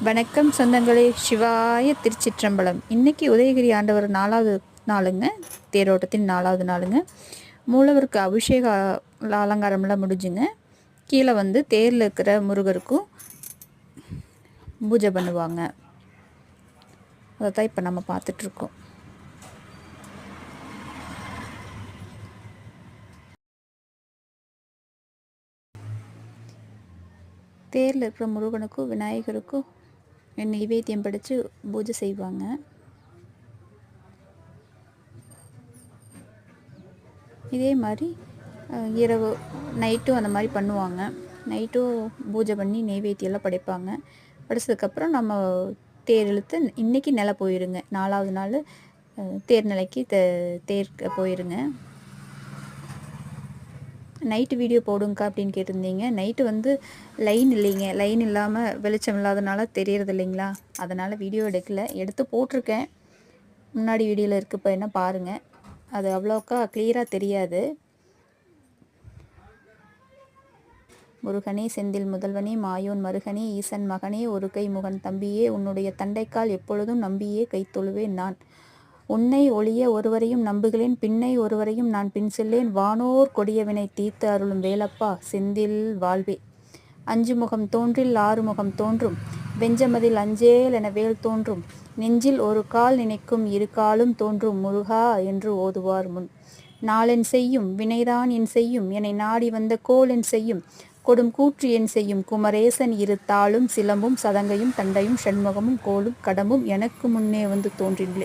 வணக்கம் சொந்தங்களே, சிவாய திருச்சிற்றம்பலம். இன்றைக்கி உதயகிரி ஆண்டவர் 4வது நாளுங்க, தேரோட்டத்தின் 4வது நாளுங்க. மூலவருக்கு அபிஷேக அலங்காரம்லாம் முடிஞ்சுங்க. கீழே தேரில் இருக்கிற முருகருக்கும் பூஜை பண்ணுவாங்க. அதை தான் இப்போ நம்ம பார்த்துட்ருக்கோம். தேரில் இருக்கிற முருகனுக்கும் விநாயகருக்கும் நெய்வேத்தியம் படைத்து பூஜை செய்வாங்க. இதே மாதிரி இரவு நைட்டும் அந்த மாதிரி பண்ணுவாங்க. நைட்டும் பூஜை பண்ணி நெய்வேத்தியெல்லாம் படைப்பாங்க. படைச்சதுக்கப்புறம் நம்ம தேர் இழுத்து இன்றைக்கி நிலை போயிருங்க. 4வது நாள் தேர் நிலைக்கு தேர் போயிருங்க. நைட்டு வீடியோ போடுங்கக்கா அப்படின்னு கேட்டிருந்தீங்க. நைட்டு லைன் இல்லைங்க. லைன் இல்லாமல் வெளிச்சம் இல்லாதனால தெரியறது இல்லைங்களா, அதனால் வீடியோ எடுத்து போட்டிருக்கேன். முன்னாடி வீடியோவில் இருக்குது, இப்போ என்ன பாருங்கள். அது அவ்வளோக்கா கிளியராக தெரியாது. முருகனே செந்தில் முதல்வனே மாயோன் மருகனே ஈசன் மகனே ஒரு கை முகன் தம்பியே உன்னுடைய தண்டைக்கால் எப்பொழுதும் நம்பியே கைத்தொழுவேன் நான். உன்னை ஒளிய ஒருவரையும் நம்புகிறேன், பின்னை ஒருவரையும் நான் பின் செல்லேன், வானோர் கொடியவினை தீர்த்து அருளும் வேலப்பா செந்தில் வாழ்வே. 5 முகம் தோன்றில் 6 முகம் தோன்றும், வெஞ்சமதில் அஞ்சேல் என வேல் தோன்றும், நெஞ்சில் ஒரு கால் நினைக்கும் 2 காலும் தோன்றும் முருகா என்று ஓதுவார் முன். நாளென் செய்யும் வினைதான் என் செய்யும், என்னை நாடி வந்த கோல் என் செய்யும், கொடும் கூற்று என் செய்யும், குமரேசன் 2 தாளும் சிலம்பும் சதங்கையும் தண்டையும் ஷண்முகமும் கோலும் கடமும் எனக்கு முன்னே வந்து தோன்றினே.